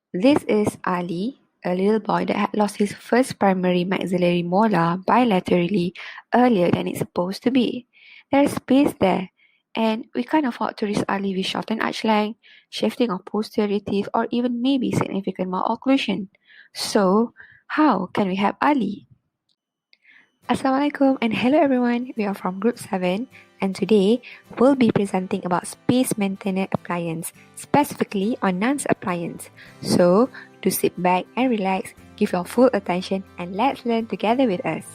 This is Ali, a little boy that had lost his first primary maxillary molar bilaterally earlier than it's supposed to be. There's space there, and we can't afford to risk Ali with shortened arch length, shifting of posterior teeth, or even maybe significant malocclusion. So, how can we help Ali? Assalamualaikum and hello everyone, we are from Group 7 and today we'll be presenting about space maintainer appliance, specifically on Nance Appliance. So, do sit back and relax, give your full attention and let's learn together with us.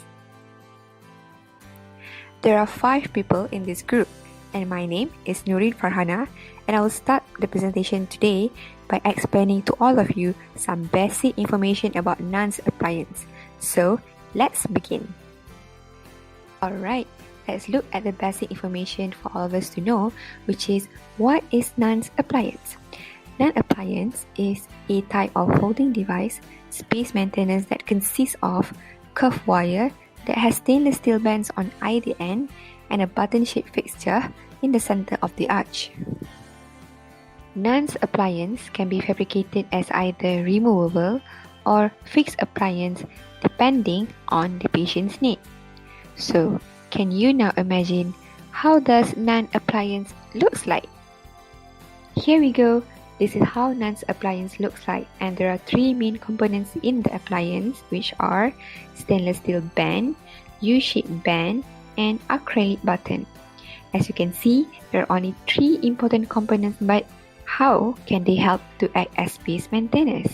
There are 5 people in this group and my name is Nurin Farhana and I will start the presentation today by explaining to all of you some basic information about Nance Appliance. So, let's begin. Alright, let's look at the basic information for all of us to know, which is what is Nance Appliance? Nance Appliance is a type of holding device, space maintenance that consists of curved wire that has stainless steel bands on either end and a button-shaped fixture in the center of the arch. Nance Appliance can be fabricated as either removable or fixed appliance depending on the patient's need. So, can you now imagine how does Nance Appliance looks like? Here we go. This is how Nance Appliance looks like, and there are 3 main components in the appliance, which are stainless steel band, U-shaped band, and acrylic button. As you can see, there are only 3 important components, but how can they help to act as space maintainers?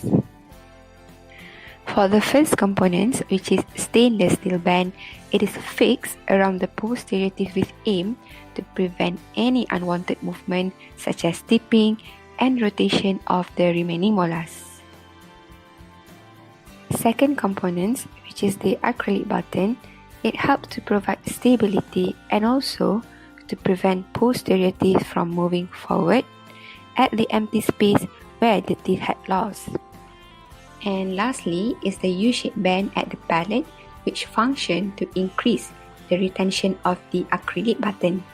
For the first component, which is stainless steel band, it is fixed around the posterior teeth with aim to prevent any unwanted movement such as tipping and rotation of the remaining molars. Second component, which is the acrylic button, it helps to provide stability and also to prevent posterior teeth from moving forward at the empty space where the teeth had lost. And lastly is the U-shaped band at the palate, which function to increase the retention of the acrylic button.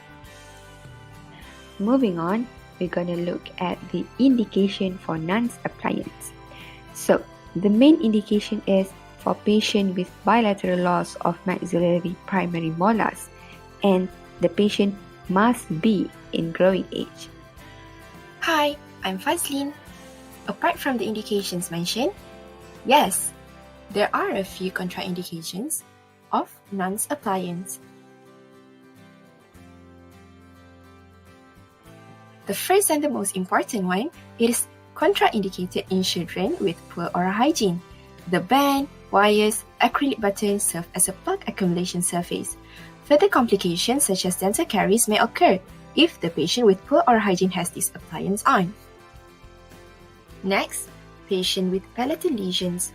Moving on, we're going to look at the indication for Nance Appliance. So, the main indication is for patient with bilateral loss of maxillary primary molars, and the patient must be in growing age. Hi, I'm Fazlin. Apart from the indications mentioned, yes, there are a few contraindications of Nance Appliance. The first and the most important one, it is contraindicated in children with poor oral hygiene. The band, wires, acrylic buttons serve as a plaque accumulation surface. Further complications such as dental caries may occur if the patient with poor oral hygiene has this appliance on. Next, patient with palatal lesions.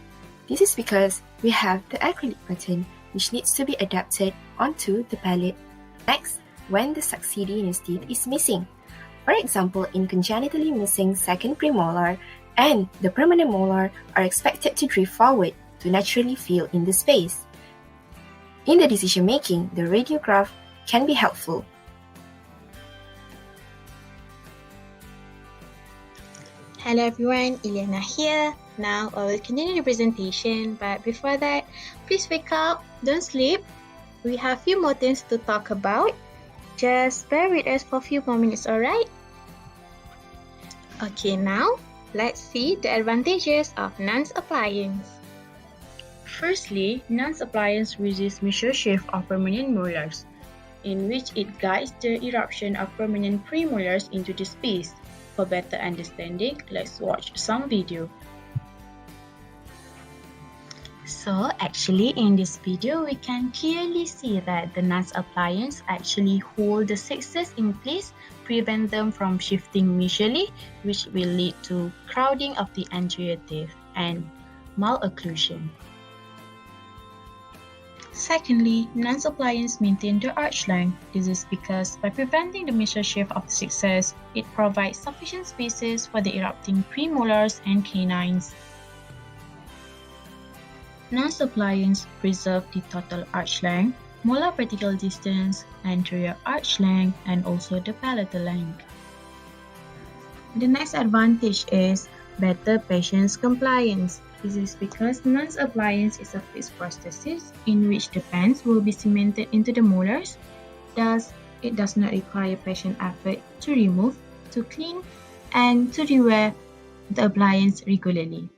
This is because we have the acrylic button which needs to be adapted onto the palate. Next, when the succedaneous teeth is missing. For example, in congenitally missing second premolar and the permanent molar are expected to drift forward to naturally fill in the space. In the decision making, the radiograph can be helpful. Hello everyone, Ileana here. Now I will continue the presentation, but before that, please wake up, don't sleep. We have few more things to talk about. Just bear with us for a few more minutes, alright? Okay, now let's see the advantages of Nance Appliance. Firstly, Nance Appliance resists mixture shift of permanent molars, in which it guides the eruption of permanent premolars into the space. For better understanding, let's watch some video. So actually in this video, we can clearly see that the Nance Appliance actually hold the sixes in place, prevent them from shifting mesially, which will lead to crowding of the anterior teeth and malocclusion. Secondly, Nance Appliance maintain the arch length. This is because by preventing the mesial shift of the sixes, it provides sufficient spaces for the erupting premolars and canines. Nance Appliance preserve the total arch length, molar vertical distance, anterior arch length, and also the palatal length. The next advantage is better patient's compliance. This is because Nance Appliance is a fixed prosthesis in which the bands will be cemented into the molars. Thus, it does not require patient effort to remove, to clean, and to rewear the appliance regularly.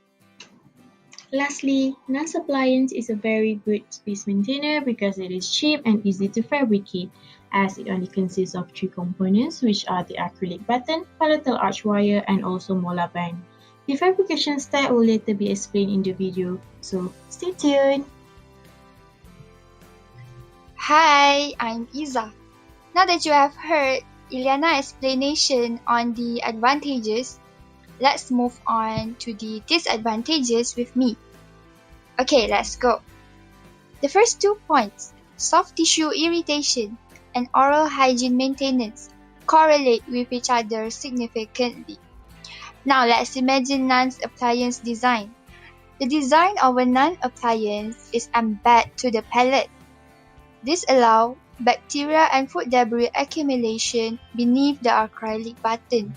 Lastly, Nance Appliance is a very good space maintainer because it is cheap and easy to fabricate, as it only consists of 3 components, which are the acrylic button, palatal arch wire, and also molar band. The fabrication step will later be explained in the video, so stay tuned! Hi, I'm Iza. Now that you have heard Ilyana's explanation on the advantages, let's move on to the disadvantages with me. Okay, let's go. The first 2 points, soft tissue irritation and oral hygiene maintenance, correlate with each other significantly. Now let's imagine Nance appliance design. The design of a Nance appliance is embedded to the palate. This allows bacteria and food debris accumulation beneath the acrylic button.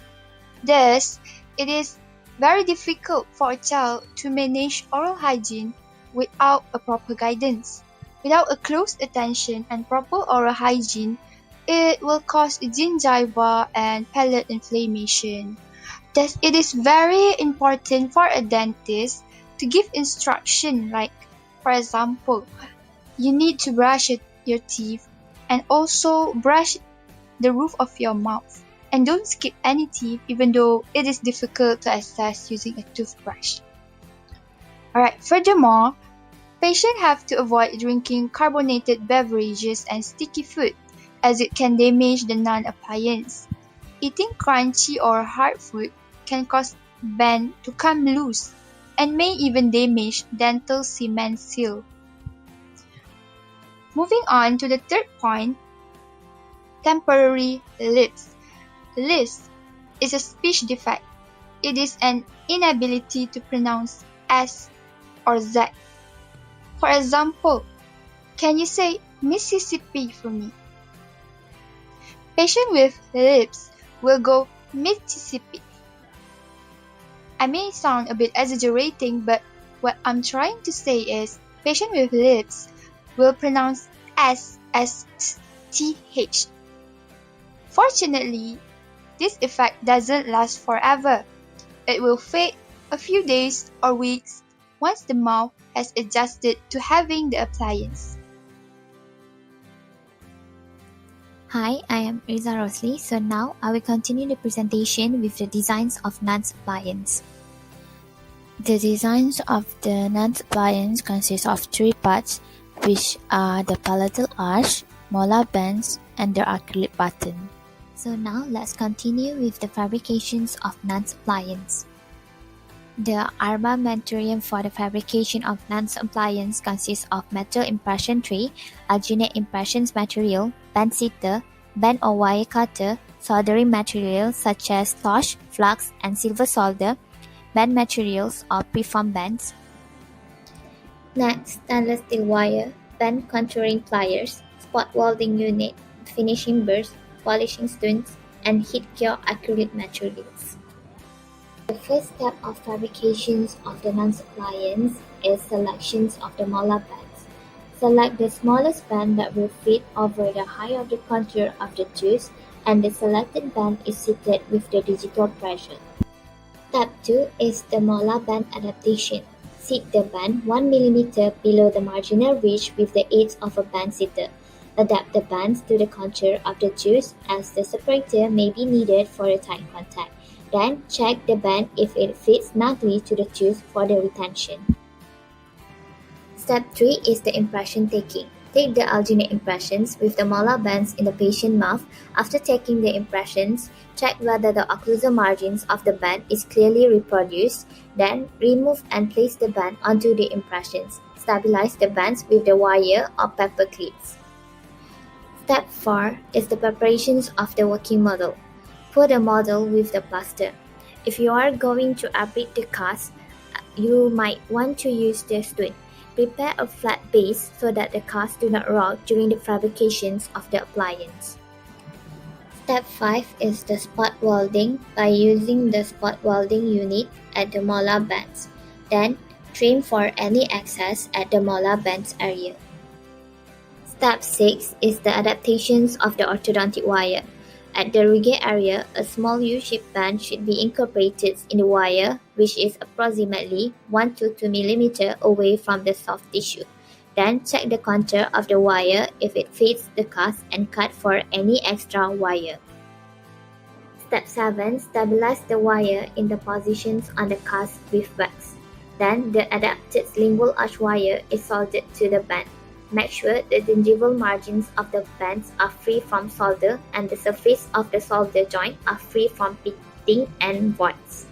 Thus, it is very difficult for a child to manage oral hygiene without a proper guidance. Without a close attention and proper oral hygiene, it will cause gingiva and palate inflammation. Thus, it is very important for a dentist to give instruction like, for example, you need to brush your teeth and also brush the roof of your mouth. And don't skip any teeth even though it is difficult to access using a toothbrush. Alright, furthermore, patients have to avoid drinking carbonated beverages and sticky food as it can damage the Nance appliance. Eating crunchy or hard food can cause band to come loose and may even damage dental cement seal. Moving on to the third point, temporary lisp. Lisp is a speech defect. It is an inability to pronounce S or Z. For example, can you say Mississippi for me? Patients with lisp will go Mississippi. I may sound a bit exaggerating, but what I'm trying to say is patients with lisp will pronounce S as TH. Fortunately, this effect doesn't last forever. It will fade a few days or weeks once the mouth has adjusted to having the appliance. Hi, I am Riza Rosli. So now I will continue the presentation with the designs of Nance Appliance. The designs of the Nance Appliance consist of 3 parts, which are the palatal arch, molar bands, and the acrylic button. So now let's continue with the fabrications of Nance Appliance. The armamentarium for the fabrication of Nance Appliance consists of metal impression tray, alginate impressions material, band seater, band or wire cutter, soldering materials such as torch, flux, and silver solder, band materials or preform bands. Next, stainless steel wire, band contouring pliers, spot welding unit, finishing burrs, polishing stones, and heat-cure acrylic materials. The first step of fabrications of the Nance Appliance is selections of the molar bands. Select the smallest band that will fit over the height of the contour of the tooth, and the selected band is seated with the digital pressure. Step 2 is the molar band adaptation. Seat the band 1 mm below the marginal ridge with the aid of a band seater. Adapt the bands to the contour of the tooth as the separator may be needed for a tight contact. Then check the band if it fits snugly to the tooth for the retention. Step 3 is the impression taking. Take the alginate impressions with the molar bands in the patient mouth. After taking the impressions, check whether the occlusal margins of the band is clearly reproduced. Then remove and place the band onto the impressions. Stabilize the bands with the wire or paper clips. Step 4 is the preparations of the working model. Put the model with the plaster. If you are going to abrade the cast, you might want to use the stone. Prepare a flat base so that the cast do not rock during the fabrications of the appliance. Step 5 is the spot welding by using the spot welding unit at the molar bands. Then, trim for any excess at the molar bands area. Step 6 is the adaptations of the orthodontic wire. At the rigate area, a small U-shaped band should be incorporated in the wire, which is approximately 1 to 2 mm away from the soft tissue. Then check the contour of the wire if it fits the cast and cut for any extra wire. Step 7. Stabilize the wire in the positions on the cast with wax. Then the adapted lingual arch wire is soldered to the band. Make sure the gingival margins of the bands are free from solder and the surface of the solder joint are free from pitting and voids.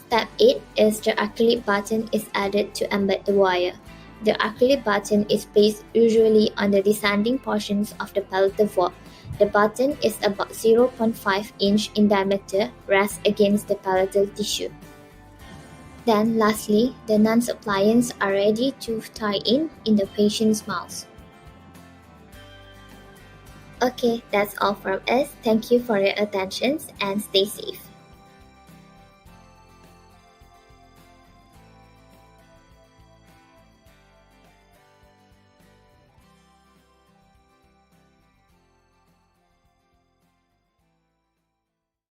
Step 8 is the acrylic button is added to embed the wire. The acrylic button is placed usually on the descending portions of the palatal valve. The button is about 0.5 inch in diameter, rests against the palatal tissue. Then lastly, the Nance appliance are ready to tie in the patient's mouth. Okay, that's all from us. Thank you for your attention and stay safe.